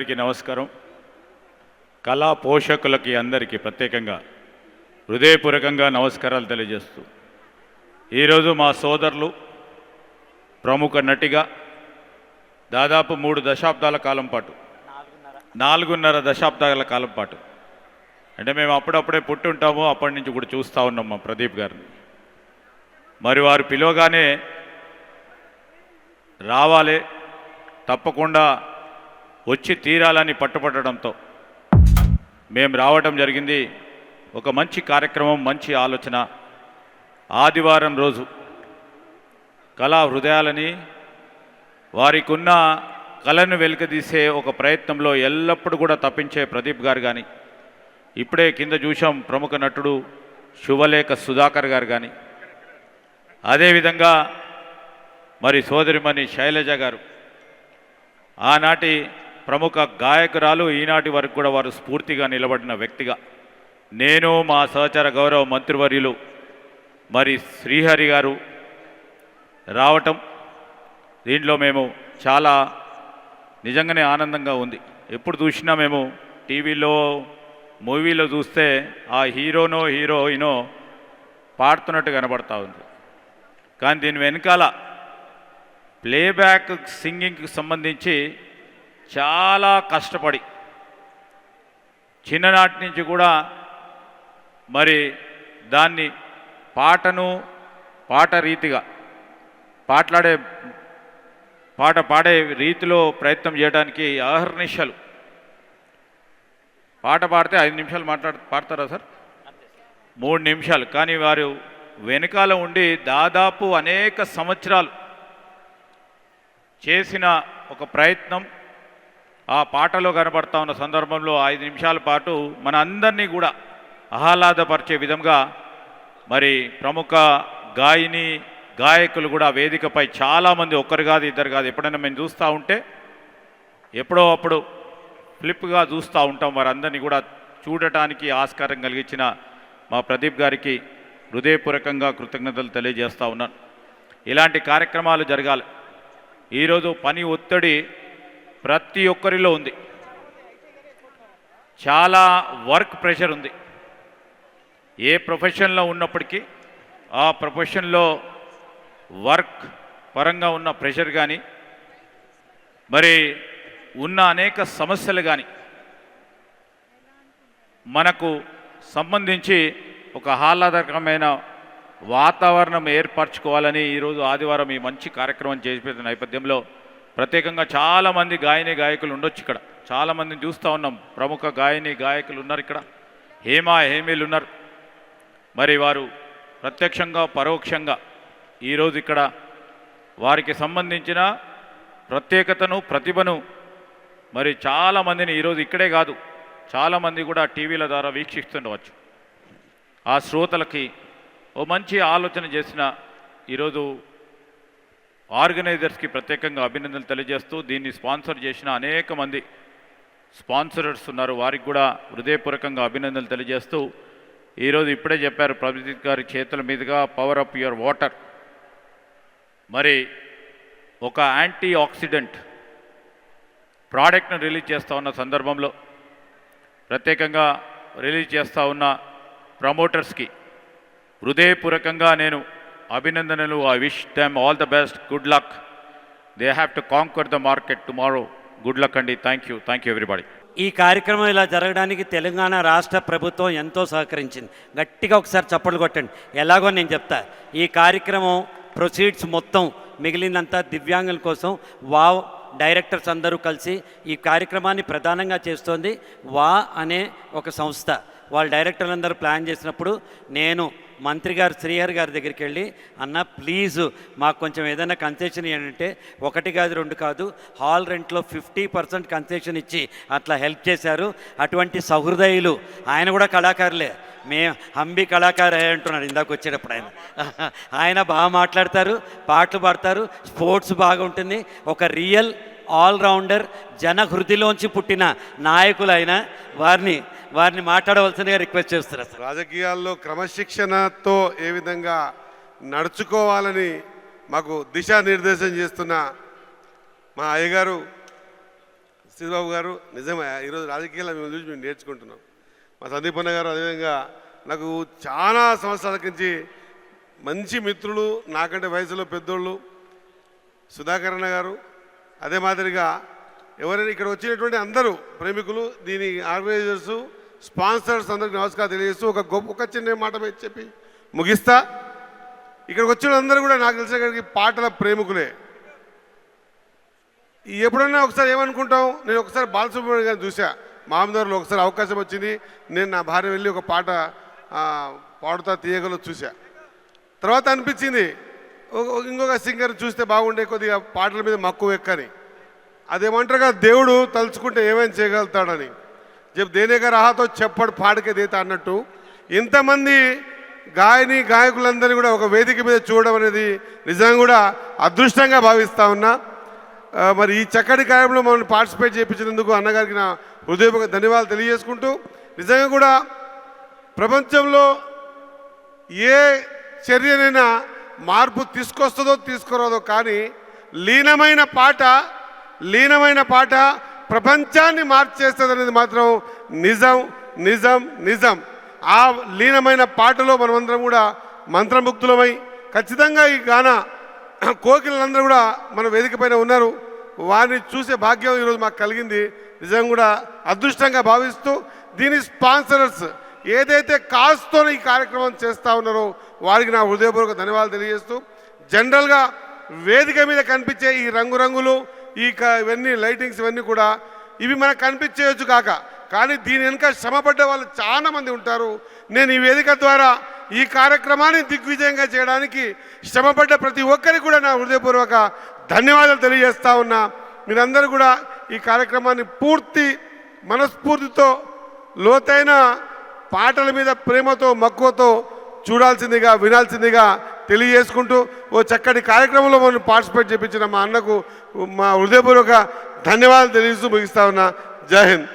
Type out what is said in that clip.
అందరికీ నమస్కారం. కళా పోషకులకి అందరికీ ప్రత్యేకంగా హృదయపూర్వకంగా నమస్కారాలు తెలియజేస్తూ ఈరోజు మా సోదరులు ప్రముఖ నటిగా దాదాపు 3 దశాబ్దాల కాలం పాటు 4.5 దశాబ్దాల కాలం పాటు అంటే మేము అప్పుడప్పుడే పుట్టి ఉంటాము, అప్పటి నుంచి కూడా చూస్తూ ఉన్నాం మా ప్రదీప్ గారిని. మరి వారు పిలవగానే రావాలి, తప్పకుండా వచ్చి తీరాలని పట్టుపట్టడంతో మేము రావడం జరిగింది. ఒక మంచి కార్యక్రమం, మంచి ఆలోచన. ఆదివారం రోజు కళా హృదయాలని వారికి ఉన్న కళను వెలికితీసే ఒక ప్రయత్నంలో ఎల్లప్పుడూ కూడా తప్పించే ప్రదీప్ గారు కానీ, ఇప్పుడే కింద చూసాం ప్రముఖ నటుడు శుభలేఖ సుధాకర్ గారు కానీ, అదేవిధంగా మరి సోదరిమణి శైలజ గారు, ఆనాటి ప్రముఖ గాయకురాలు, ఈనాటి వరకు కూడా వారు స్ఫూర్తిగా నిలబడిన వ్యక్తిగా, నేను మా సహచర గౌరవ మంత్రివర్యులు మరి శ్రీహరి గారు రావటం, దీంట్లో మేము చాలా నిజంగానే ఆనందంగా ఉంది. ఎప్పుడు చూసినా మేము టీవీలో మూవీలో చూస్తే ఆ హీరోనో హీరోయినో పాడుతున్నట్టు కనబడతా ఉంది. కానీ దీని వెనకాల ప్లేబ్యాక్ సింగింగ్కి సంబంధించి చాలా కష్టపడి చిన్ననాటి నుంచి కూడా మరి దాన్ని పాట రీతిగా పాట పాడే రీతిలో ప్రయత్నం చేయడానికి అహర్నిశలు పాట పాడితే 5 నిమిషాలు పాడతారా సార్? 3 నిమిషాలు. కానీ వారు వెనకాల ఉండి దాదాపు అనేక సంవత్సరాలు చేసిన ఒక ప్రయత్నం ఆ పాటలో కనబడతా ఉన్న సందర్భంలో 5 నిమిషాల పాటు మన అందరినీ కూడా ఆహ్లాదపరిచే విధంగా మరి ప్రముఖ గాయకులు కూడా వేదికపై చాలామంది, ఒక్కరు కాదు ఇద్దరు కాదు, ఎప్పుడైనా మేము చూస్తూ ఉంటే ఎప్పుడో అప్పుడు ఫ్లిప్గా చూస్తూ ఉంటాం. వారందరినీ కూడా చూడటానికి ఆస్కారం కలిగించిన మా ప్రదీప్ గారికి హృదయపూర్వకంగా కృతజ్ఞతలు తెలియజేస్తూ ఉన్నాను. ఇలాంటి కార్యక్రమాలు జరగాలి. ఈరోజు పని ఒత్తిడి ప్రతి ఒక్కరిలో ఉంది, చాలా వర్క్ ప్రెషర్ ఉంది. ఏ ప్రొఫెషన్లో ఉన్నప్పటికీ ఆ ప్రొఫెషన్లో వర్క్ పరంగా ఉన్న ప్రెషర్ కానీ, మరి ఉన్న అనేక సమస్యలు కానీ మనకు సంబంధించి ఒక ఆహ్లాదకరమైన వాతావరణం ఏర్పరచుకోవాలని ఈరోజు ఆదివారం ఈ మంచి కార్యక్రమం చేసే నేపథ్యంలో ప్రత్యేకంగా చాలామంది గాయకులు ఉండొచ్చు. ఇక్కడ చాలామందిని చూస్తూ ఉన్నాం. ప్రముఖ గాయకులు ఉన్నారు, ఇక్కడ హేమీలు ఉన్నారు. మరి వారు ప్రత్యక్షంగా పరోక్షంగా ఈరోజు ఇక్కడ వారికి సంబంధించిన ప్రత్యేకతను, ప్రతిభను మరి చాలామందిని ఈరోజు ఇక్కడే కాదు చాలామంది కూడా టీవీల ద్వారా వీక్షిస్తుండవచ్చు. ఆ శ్రోతలకి ఓ మంచి ఆలోచన చేసిన ఈరోజు ఆర్గనైజర్స్కి ప్రత్యేకంగా అభినందనలు తెలియజేస్తూ, దీన్ని స్పాన్సర్ చేసిన అనేక మంది స్పాన్సరర్స్ ఉన్నారు, వారికి కూడా హృదయపూర్వకంగా అభినందనలు తెలియజేస్తూ, ఈరోజు ఇప్పుడే చెప్పారు ప్రదీప్ గారి చేతుల మీదుగా పవర్ అప్ యువర్ వాటర్, మరి ఒక యాంటీ ఆక్సిడెంట్ ప్రోడక్ట్ను రిలీజ్ చేస్తూ ఉన్న సందర్భంలో ప్రత్యేకంగా రిలీజ్ చేస్తూ ఉన్న ప్రమోటర్స్కి హృదయపూర్వకంగా నేను అభినందనలు. I wish them all the best, good luck. They have to conquer the market tomorrow. Good luck అండి. Thank you everybody. ఈ కార్యక్రమం ఇలా జరగడానికి తెలంగాణ రాష్ట్ర ప్రభుత్వం ఎంతో సహకరించింది. గట్టిగా ఒకసారి చప్పట్లు కొట్టండి. ఎలాగో నేను చెప్తా. ఈ కార్యక్రమం ప్రొసీడ్స్ మొత్తం మిగిలినంత దివ్యాంగుల కోసం వావ్ డైరెక్టర్స్ అందరూ కలిసి ఈ కార్యక్రమాన్ని ప్రధానంగా చేస్తోంది వా అనే ఒక సంస్థ. వాళ్ళ డైరెక్టర్లందరూ ప్లాన్ చేసినప్పుడు నేను మంత్రి గారు శ్రీహరి గారి దగ్గరికి వెళ్ళి, అన్న ప్లీజు మాకు కొంచెం ఏదైనా కన్సెషన్ ఏంటంటే 1 కాదు 2 కాదు, హాల్ రెంట్లో 50% కన్సెషన్ ఇచ్చి అట్లా హెల్ప్ చేశారు. అటువంటి సహృదయులు ఆయన కూడా కళాకారులే. హంబి కళాకారు అంటున్నారు ఇందాక వచ్చేటప్పుడు. ఆయన బాగా మాట్లాడతారు, పాటలు పాడతారు, స్పోర్ట్స్ బాగా ఉంటుంది. ఒక రియల్ ఆల్రౌండర్, జనహృదిలోంచి పుట్టిన నాయకులైన వారిని మాట్లాడవలసిందిగా రిక్వెస్ట్ చేస్తున్నారు. రాజకీయాల్లో క్రమశిక్షణతో ఏ విధంగా నడుచుకోవాలని మాకు దిశానిర్దేశం చేస్తున్న మా అయ్యగారు శ్రీబాబు గారు నిజమే, ఈరోజు రాజకీయాలు మేము చూసి మేము నేర్చుకుంటున్నాం. మా సందీప్ అన్న గారు అదేవిధంగా నాకు చాలా సంవత్సరాల నుంచి మంచి మిత్రులు, నాకంటే వయసులో పెద్దోళ్ళు సుధాకర్ అన్న గారు, అదే మాదిరిగా ఎవరైనా ఇక్కడ వచ్చినటువంటి అందరూ ప్రేమికులు, దీని ఆర్గనైజర్సు, స్పాన్సర్స్ అందరికి నమస్కారం తెలియజేస్తూ ఒక చిన్న మాట మీద చెప్పి ముగిస్తా. ఇక్కడికి వచ్చిన అందరూ కూడా నాకు తెలిసిన కాడికి పాటల ప్రేమికులే. ఎప్పుడన్నా ఒకసారి ఏమనుకుంటాం, నేను ఒకసారి బాలసుబ్రహ్మణ్యం గారిని చూసా మామదారులో, ఒకసారి అవకాశం వచ్చింది, నేను నా భార్య వెళ్ళి ఒక పాట పాడుతా తీయగలో చూసా. తర్వాత అనిపించింది ఇంకొక సింగర్ చూస్తే బాగుండే, కొద్దిగా పాటల మీద మక్కువ ఎక్కని. అదేమంటారుగా దేవుడు తలుచుకుంటే ఏమైనా చేయగలుగుతాడని. దేనేగా రాహతో చెప్పడు పాడకే దేత అన్నట్టు ఇంతమంది గాయకులందరినీ కూడా ఒక వేదిక మీద చూడడం అనేది నిజంగా కూడా అదృష్టంగా భావిస్తా ఉన్నా. మరి ఈ చక్కటి కార్యక్రమంలో మమ్మల్ని పార్టిసిపేట్ చేయించినందుకు అన్నగారికి నా హృదయపూర్వక ధన్యవాదాలు తెలియజేసుకుంటూ, నిజంగా కూడా ప్రపంచంలో ఏ చర్యనైనా మార్పు తీసుకొస్తుందో తీసుకురాదో, కానీ లీనమైన పాట ప్రపంచాన్ని మార్చేస్తుంది అనేది మాత్రం నిజం నిజం నిజం. ఆ లీనమైన పాటలో మనమందరం కూడా మంత్రముగ్ధులమై ఖచ్చితంగా ఈ గాన కోకిలందరూ కూడా మన వేదిక పైన ఉన్నారు, వారిని చూసే భాగ్యం ఈరోజు మాకు కలిగింది. నిజంగా కూడా అదృష్టంగా భావిస్తూ, దీని స్పాన్సరర్స్ ఏదైతే కాస్తో ఈ కార్యక్రమం చేస్తూ ఉన్నారో వారికి నా హృదయపూర్వక ధన్యవాదాలు తెలియజేస్తూ, జనరల్గా వేదిక మీద కనిపించే ఈ రంగురంగులు, ఇవన్నీ లైటింగ్స్ ఇవన్నీ కూడా ఇవి మనకు కనిపించేయచ్చు కాక, కానీ దీని వెనుక శ్రమపడ్డ వాళ్ళు చాలా మంది ఉంటారు. నేను ఈ వేదిక ద్వారా ఈ కార్యక్రమాన్ని దిగ్విజయంగా చేయడానికి శ్రమపడ్డ ప్రతి ఒక్కరికి కూడా నా హృదయపూర్వక ధన్యవాదాలు తెలియజేస్తా ఉన్నా. మీరందరూ కూడా ఈ కార్యక్రమాన్ని పూర్తి మనస్ఫూర్తితో, లోతైన పాటల మీద ప్రేమతో, మక్కువతో చూడాల్సిందిగా, వినాల్సిందిగా తెలియజేసుకుంటూ, ఓ చక్కటి కార్యక్రమంలో మనం పార్టిసిపేట్ చేయించిన మా అన్నకు మా హృదయపూర్వక ధన్యవాదాలు తెలియజేస్తూ ముగిస్తా ఉన్నా. జై హింద్.